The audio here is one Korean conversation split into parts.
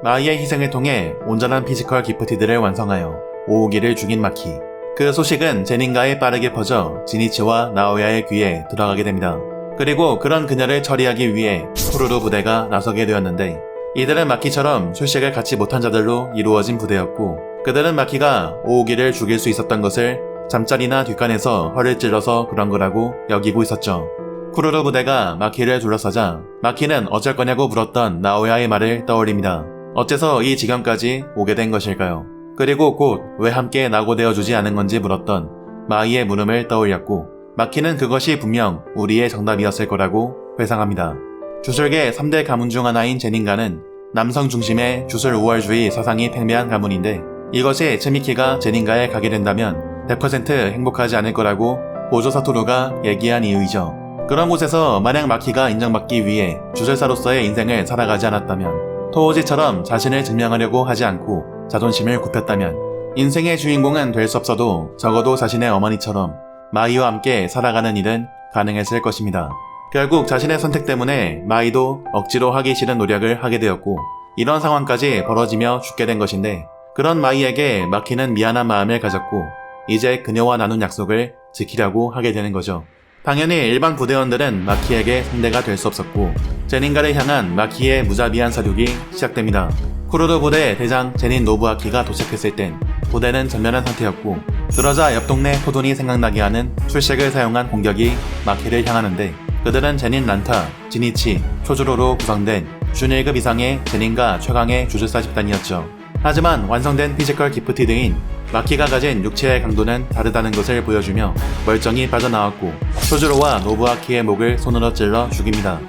마이의 희생을 통해 온전한 피지컬 기프티드를 완성하여 오우기를 죽인 마키. 그 소식은 제닌가에 빠르게 퍼져 지니치와 나오야의 귀에 들어가게 됩니다. 그리고 그런 그녀를 처리하기 위해 쿠루루 부대가 나서게 되었는데, 이들은 마키처럼 술식을 갖지 못한 자들로 이루어진 부대였고, 그들은 마키가 오우기를 죽일 수 있었던 것을 잠자리나 뒷간에서 허를 찔러서 그런 거라고 여기고 있었죠. 쿠루루 부대가 마키를 둘러싸자 마키는 어쩔 거냐고 물었던 나오야의 말을 떠올립니다. 어째서 이 지경까지 오게 된 것일까요? 그리고 곧 왜 함께 낙오되어주지 않은 건지 물었던 마이의 물음을 떠올렸고, 마키는 그것이 분명 우리의 정답이었을 거라고 회상합니다. 주술계 3대 가문 중 하나인 제닌가는 남성 중심의 주술 우월주의 사상이 팽배한 가문인데, 이것이 츠미키가 제닌가에 가게 된다면 100% 행복하지 않을 거라고 고조 사토루가 얘기한 이유이죠. 그런 곳에서 만약 마키가 인정받기 위해 주술사로서의 인생을 살아가지 않았다면, 토오지처럼 자신을 증명하려고 하지 않고 자존심을 굽혔다면, 인생의 주인공은 될 수 없어도 적어도 자신의 어머니처럼 마이와 함께 살아가는 일은 가능했을 것입니다. 결국 자신의 선택 때문에 마이도 억지로 하기 싫은 노력을 하게 되었고, 이런 상황까지 벌어지며 죽게 된 것인데, 그런 마이에게 마키는 미안한 마음을 가졌고 이제 그녀와 나눈 약속을 지키려고 하게 되는 거죠. 당연히 일반 부대원들은 마키에게 상대가 될 수 없었고, 제닌가를 향한 마키의 무자비한 사륙이 시작됩니다. 쿠루루 부대 대장 제닌 노부아키가 도착했을 땐 부대는 전면한 상태였고, 그러자 옆 동네 토돈이 생각나게 하는 술식을 사용한 공격이 마키를 향하는데, 그들은 제닌 란타, 지니치, 초주로로 구성된 준 1급 이상의 제닌가 최강의 주술사 집단이었죠. 하지만 완성된 피지컬 기프티드인 마키가 가진 육체의 강도는 다르다는 것을 보여주며 멀쩡히 빠져나왔고, 초주로와 노부아키의 목을 손으로 찔러 죽입니다.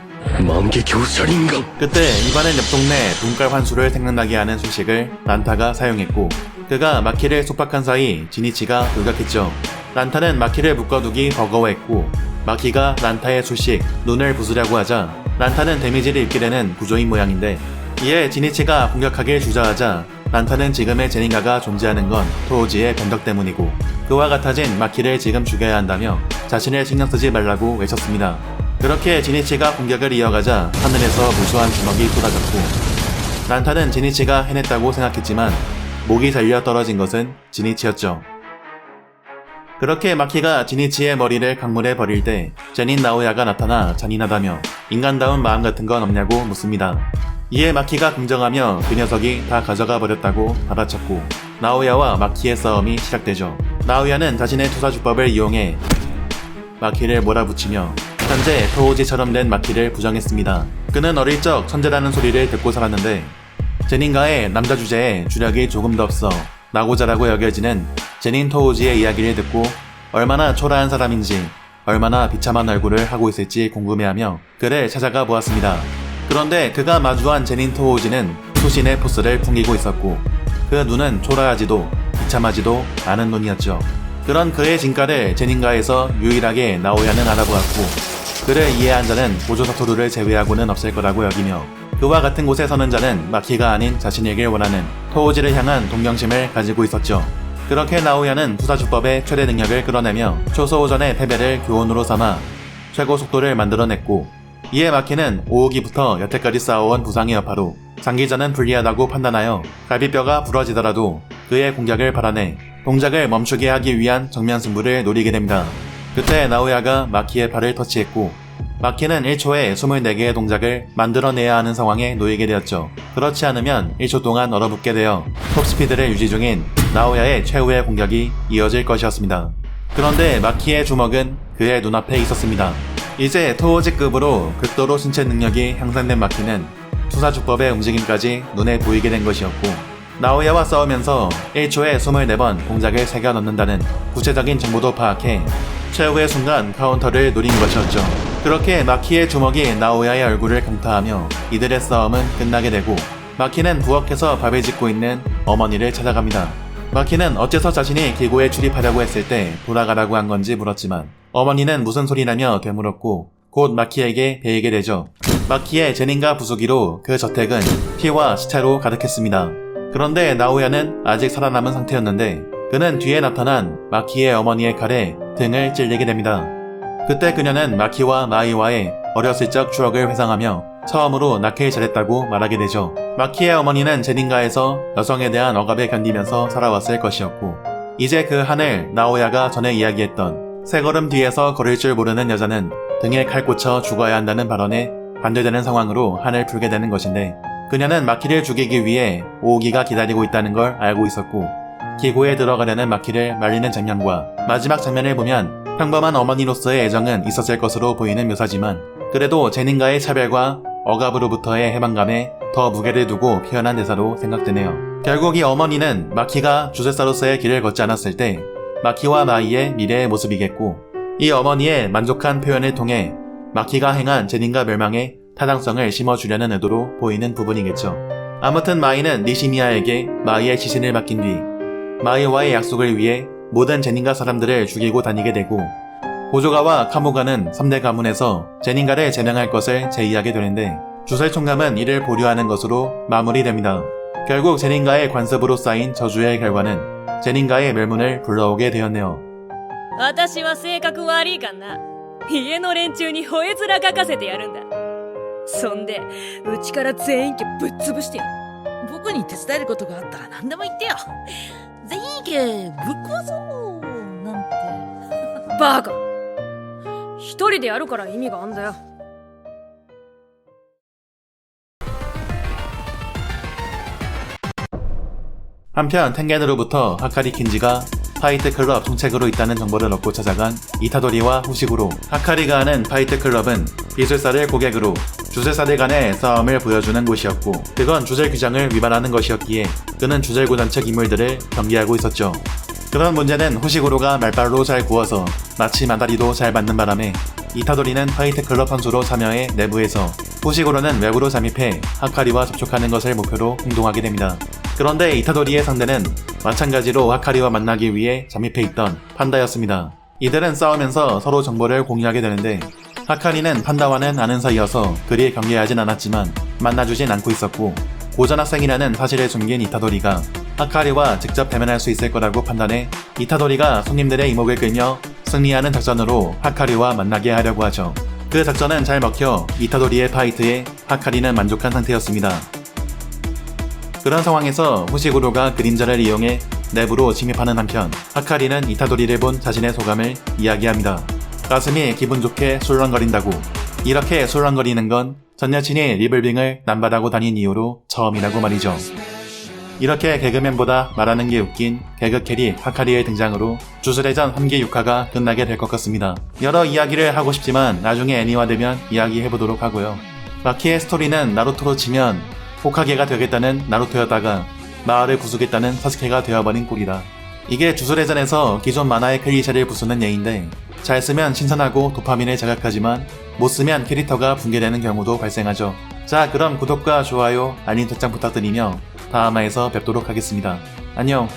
그때 이번엔 옆 동네 눈깔 환수를 생각나게 하는 술식을 란타가 사용했고, 그가 마키를 속박한 사이 지니치가 돌격했죠. 란타는 마키를 묶어두기 버거워했고, 마키가 란타의 술식 눈을 부수려고 하자 란타는 데미지를 입게 되는 구조인 모양인데, 이에 지니치가 공격하길 주저하자 란타는 지금의 제닌가가 존재하는 건 토오지의 변덕 때문이고, 그와 같아진 마키를 지금 죽여야 한다며 자신을 신경 쓰지 말라고 외쳤습니다. 그렇게 지니치가 공격을 이어가자 하늘에서 무수한 주먹이 쏟아졌고, 란타는 지니치가 해냈다고 생각했지만 목이 잘려 떨어진 것은 지니치였죠. 그렇게 마키가 지니치의 머리를 강물에 버릴 때 제닌 나오야가 나타나 잔인하다며 인간다운 마음 같은 건 없냐고 묻습니다. 이에 마키가 긍정하며 그 녀석이 다 가져가 버렸다고 받아쳤고, 나오야와 마키의 싸움이 시작되죠. 나오야는 자신의 투사주법을 이용해 마키를 몰아붙이며 현재 토오지처럼 된 마키를 부정했습니다. 그는 어릴 적 천재라는 소리를 듣고 살았는데, 제닌가의 남자 주제에 주력이 조금 더 없어 나고자라고 여겨지는 제닌 토오지의 이야기를 듣고 얼마나 초라한 사람인지, 얼마나 비참한 얼굴을 하고 있을지 궁금해하며 그를 찾아가 보았습니다. 그런데 그가 마주한 제닌 토오지는 수신의 포스를 풍기고 있었고, 그 눈은 초라하지도 비참하지도 않은 눈이었죠. 그런 그의 진가를 제닌가에서 유일하게 나오야는 알아보았고, 그를 이해한 자는 고조 사토루를 제외하고는 없을 거라고 여기며, 그와 같은 곳에 서는 자는 마키가 아닌 자신이길 원하는 토오지를 향한 동경심을 가지고 있었죠. 그렇게 나오야는 투사주법의 최대 능력을 끌어내며 초소오전의 패배를 교훈으로 삼아 최고 속도를 만들어냈고, 이에 마키는 오우기부터 여태까지 쌓아온 부상의 여파로 장기전은 불리하다고 판단하여 갈비뼈가 부러지더라도 그의 공격을 받아내 동작을 멈추게 하기 위한 정면 승부를 노리게 됩니다. 그때 나오야가 마키의 팔을 터치했고, 마키는 1초에 24개의 동작을 만들어내야 하는 상황에 놓이게 되었죠. 그렇지 않으면 1초 동안 얼어붙게 되어 톱스피드를 유지 중인 나오야의 최후의 공격이 이어질 것이었습니다. 그런데 마키의 주먹은 그의 눈앞에 있었습니다. 이제 토오지급으로 극도로 신체 능력이 향상된 마키는 투사주법의 움직임까지 눈에 보이게 된 것이었고, 나오야와 싸우면서 1초에 24번 동작을 새겨 넣는다는 구체적인 정보도 파악해 최후의 순간 카운터를 노린 것이었죠. 그렇게 마키의 주먹이 나오야의 얼굴을 강타하며 이들의 싸움은 끝나게 되고, 마키는 부엌에서 밥을 짓고 있는 어머니를 찾아갑니다. 마키는 어째서 자신이 기고에 출입하려고 했을 때 돌아가라고 한 건지 물었지만, 어머니는 무슨 소리라며 되물었고 곧 마키에게 베이게 되죠. 마키의 제닌가 부수기로 그 저택은 피와 시체로 가득했습니다. 그런데 나오야는 아직 살아남은 상태였는데, 그는 뒤에 나타난 마키의 어머니의 칼에 등을 찔리게 됩니다. 그때 그녀는 마키와 마이와의 어렸을 적 추억을 회상하며 처음으로 낳길 잘했다고 말하게 되죠. 마키의 어머니는 제닌가에서 여성에 대한 억압을 견디면서 살아왔을 것이었고, 이제 그 한을 나오야가 전에 이야기했던 세 걸음 뒤에서 걸을 줄 모르는 여자는 등에 칼 꽂혀 죽어야 한다는 발언에 반대되는 상황으로 한을 풀게 되는 것인데, 그녀는 마키를 죽이기 위해 오오기가 기다리고 있다는 걸 알고 있었고, 기고에 들어가려는 마키를 말리는 장면과 마지막 장면을 보면 평범한 어머니로서의 애정은 있었을 것으로 보이는 묘사지만, 그래도 제닌가의 차별과 억압으로부터의 해방감에 더 무게를 두고 표현한 대사로 생각되네요. 결국 이 어머니는 마키가 주술사로서의 길을 걷지 않았을 때 마키와 마이의 미래의 모습이겠고, 이 어머니의 만족한 표현을 통해 마키가 행한 제닌가 멸망의 타당성을 심어주려는 의도로 보이는 부분이겠죠. 아무튼 마이는 니시미야에게 마이의 시신을 맡긴 뒤 마이와의 약속을 위해 모든 제닌가 사람들을 죽이고 다니게 되고, 고조가와 카모가는 3대 가문에서 제닌가를 제명할 것을 제의하게 되는데, 주술 총감은 이를 보류하는 것으로 마무리됩니다. 결국 제닌가의 관습으로 쌓인 저주의 결과는 제닌가의 멸문을 불러오게 되었네요. 私は性格悪いかな。家の連中に吠え面かかせてやるんだ。そんでうちから全員家ぶっ潰してやる。僕に手伝えることがあったら何でも言ってよ。全員家ぶっ壊そうなんて。バカ。一人でやるから意味があんだよ。 한편 텐겐으로부터 하카리 킨지가 파이트 클럽 총책으로 있다는 정보를 얻고 찾아간 이타도리와 후식으로, 하카리가 하는 파이트 클럽은 기술사를 고객으로 주술사들 간의 싸움을 보여주는 곳이었고, 그건 주술 규정을 위반하는 것이었기에 그는 주술구단 측 인물들을 경계하고 있었죠. 그런 문제는 후식으로가 말빨로 잘 구워서 마치 마다리도 잘 맞는 바람에 이타도리는 파이트 클럽 선수로 참여해 내부에서, 후식으로는 외부로 잠입해 하카리와 접촉하는 것을 목표로 행동하게 됩니다. 그런데 이타도리의 상대는 마찬가지로 하카리와 만나기 위해 잠입해 있던 판다였습니다. 이들은 싸우면서 서로 정보를 공유하게 되는데, 하카리는 판다와는 아는 사이여서 그리 경계하진 않았지만 만나주진 않고 있었고, 고전학생이라는 사실을 숨긴 이타도리가 하카리와 직접 대면할 수 있을 거라고 판단해 이타도리가 손님들의 이목을 끌며 승리하는 작전으로 하카리와 만나게 하려고 하죠. 그 작전은 잘 먹혀 이타도리의 파이트에 하카리는 만족한 상태였습니다. 그런 상황에서 후시구로가 그림자를 이용해 내부로 침입하는 한편, 하카리는 이타도리를 본 자신의 소감을 이야기합니다. 가슴이 기분 좋게 술렁거린다고. 이렇게 술렁거리는 건 전 여친이 리블빙을 남발하고 다닌 이후로 처음이라고 말이죠. 이렇게 개그맨보다 말하는 게 웃긴 개그 캐릭 하카리의 등장으로 주술회전 3기 6화가 끝나게 될 것 같습니다. 여러 이야기를 하고 싶지만 나중에 애니화되면 이야기해보도록 하고요. 마키의 스토리는 나루토로 치면 호카게가 되겠다는 나루토였다가 마을을 부수겠다는 사스케가 되어버린 꼴이다. 이게 주술회전에서 기존 만화의 클리셰를 부수는 예인데, 잘 쓰면 신선하고 도파민을 자극하지만 못 쓰면 캐릭터가 붕괴되는 경우도 발생하죠. 자, 그럼 구독과 좋아요, 알림 설정 부탁드리며 다음화에서 뵙도록 하겠습니다. 안녕.